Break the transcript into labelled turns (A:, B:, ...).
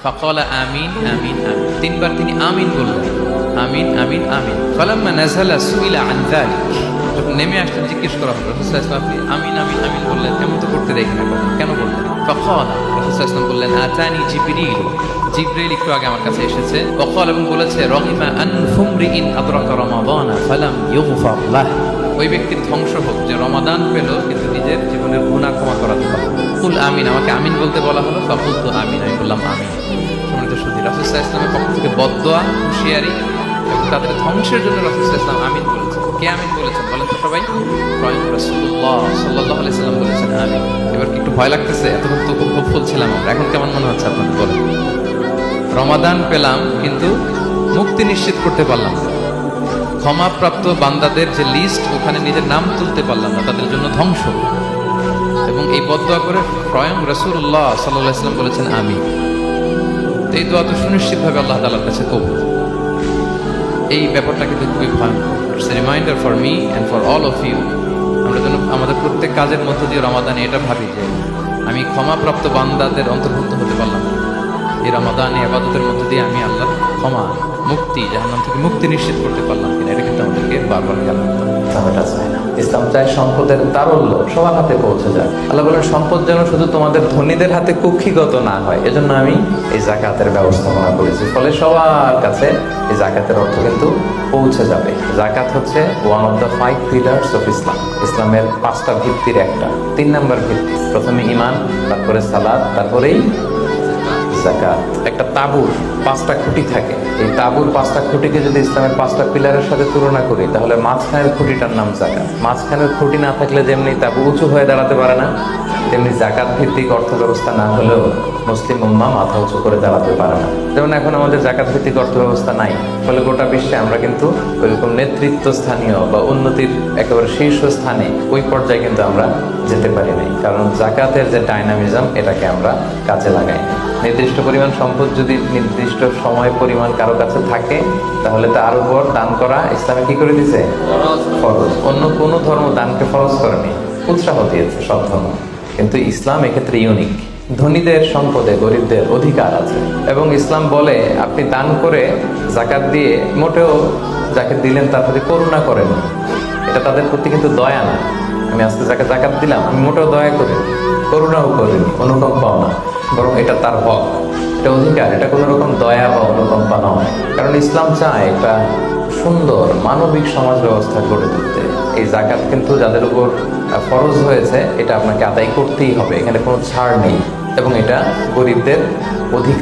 A: ফাকালা আমিন আমিন আমিন, তিনবার তিনি আমিন বললেন, আমিন আমিন আমিন। ফালাম্মা নাযালা সুইলা আন যালিক, যখন নেমে আসলেন জিজ্ঞেস করা হলো রাসূল সাল্লাল্লাহু আলাইহি ওয়াসাল্লাম, আপনি আমিন আমিন আমিন বললেন, এমন তো করতে দেখি না, কেন বললেন? ফাকালা, রাসূল সাল্লাল্লাহু আলাইহি ওয়াসাল্লাম বললেন, আতানি জিবরিল, জিবরিল একটু আগে আমার কাছে এসেছে। ওয়াকাল, এবং বলেছে, রহিমা আনফুম রিইন আদরাকা রমাদানা ফালাম ইউগফার লাহ, ওই ব্যক্তির ধ্বংস হোক যে রমাদান পেল কিন্তু নিজের জীবনের গুনাহ ক্ষমা করা দিল। কুল আমিন, আমাকে আমিন বলতে বলা হলো, ফাকুলতু আমিন, আমি বললাম আমিন। সম্মানিত সুধী, রাসূল সাল্লাল্লাহু আলাইহি ওয়াসাল্লামের পক্ষ থেকে বদদোয়া, হুঁশিয়ারি এবং তাদের ধ্বংসের জন্য রাসূল সাল্লাল্লাহু আলাইহি ওয়াসাল্লাম আমিন বলেছেন। কে আমিন বলেছেন বলেন তো সবাই? স্বয়ং রাসূলুল্লাহ সাল্লাল্লাহু আলাইহি ওয়াসাল্লাম বলেছেন আমিন। এবার কি একটু ভয় লাগতেছে? এতক্ষণ তো খুব হোপফুল ছিলাম আমরা, এখন কেমন মনে হচ্ছে আপনাদের বলেন? রমাদান পেলাম কিন্তু মুক্তি নিশ্চিত করতে পারলাম না, ক্ষমাপ্রাপ্ত বান্দাদের যে লিস্ট ওখানে নিজের নাম তুলতে পারলাম না, তাদের জন্য ধ্বংস। এবং এই বদদোয়া করে স্বয়ং রাসূলুল্লাহ সাল্লাল্লাহু আলাইহি ওয়াসাল্লাম বলেছেন আমিন। তো এই দোয়া তো সুনিশ্চিতভাবে আল্লাহ তাআলার কাছে কবুল। এই ব্যাপারটা কিন্তু খুবই ভয়ঙ্কর। It's a reminder for me and for all of you. আমরা যেন আমাদের প্রত্যেক কাজের মধ্য দিয়ে রমাদানে এটা ভাবি যে আমি ক্ষমাপ্রাপ্ত বান্দাদের অন্তর্ভুক্ত হতে পারলাম না। এই রমাদানে ইবাদতের মধ্য দিয়ে আমি আল্লাহর ক্ষমা, মুক্তি, জাহান্নাম থেকে মুক্তি নিশ্চিত করতে পারলাম কিনা, এটা কিন্তু আমাদেরকে বারবার খেয়াল রাখতে হবে।
B: এটা চায় না। ইসলাম চায় সম্পদের তারল্য সবার হাতে পৌঁছে যায়। আল্লাহ বলেন, সম্পদ যেন শুধু তোমাদের ধনীদের হাতে কুক্ষিগত না হয়, এজন্য আমি এই জাকাতের ব্যবস্থাপনা করেছি। ফলে সবার কাছে এই জাকাতের অর্থ কিন্তু পৌঁছে যাবে। জাকাত হচ্ছে one of the 5 pillars of Islam. ইসলামের 5টা ভিত্তির একটা। 3 নম্বর ভিত্তি, প্রথমে ঈমান, তারপরে সালাত, তারপরেই জাকাত। একটা তাঁবুর 5টা খুঁটি থাকে। এই তাঁবুর 5টা খুঁটিকে যদি ইসলামের 5টা পিলারের সাথে তুলনা করি, তাহলে মাঝখানের খুঁটিটার নাম জাকাত। মাঝখানের খুঁটি না থাকলে যেমনি তাঁবু উঁচু হয়ে দাঁড়াতে পারে না, তেমনি জাকাত ভিত্তিক অর্থ ব্যবস্থা না হলেও মুসলিম উম্মাহ মাথা উঁচু করে দাঁড়াতে পারে না। যেমন এখন আমাদের জাকাত ভিত্তিক অর্থ ব্যবস্থা নাই, ফলে গোটা বিশ্বে আমরা কিন্তু ওইরকম নেতৃত্ব স্থানীয় বা উন্নতির একেবারে শীর্ষ স্থানে ওই পর্যায়ে কিন্তু আমরা যেতে পারি নাই, কারণ জাকাতের যে ডাইনামিজম এটাকে আমরা কাজে লাগাই। নির্দিষ্ট পরিমাণ সম্পদ যদি নির্দিষ্ট সময় পরিমাণ কারো কাছে থাকে, তাহলে তার উপর দান করা ইসলামে কি করে দিয়েছে? ফরজ। অন্য কোনো ধর্ম দানকে ফরজ করেনি, উৎসাহ দিয়েছে সব ধর্ম, কিন্তু ইসলাম এক্ষেত্রে ইউনিক। ধনীদের সম্পদে গরিবদের অধিকার আছে, এবং ইসলাম বলে আপনি দান করে জাকাত দিয়ে মোটেও যাকে দিলেন তার প্রতি করুণা করেন, এটা তাদের প্রতি কিন্তু দয়া না। আমি আজকে যাকে জাকাত দিলাম আমি মোটেও দয়া করি, করুণাও করিনি, অনুকম্পাও না, বরং এটা তার হক, এটা অধিকার, এটা কোনো রকম দয়া বা অনুকম্পা নয়। কারণ ইসলাম চায় একটা সুন্দর মানবিক সমাজ ব্যবস্থা গড়ে তুলতে। এই জাকাত কিন্তু যাদের উপর ফরজ হয়েছে এটা আপনাকে আদায় করতেই হবে, এখানে কোনো ছাড় নেই, এবং এটা গরিবদের অধিকার।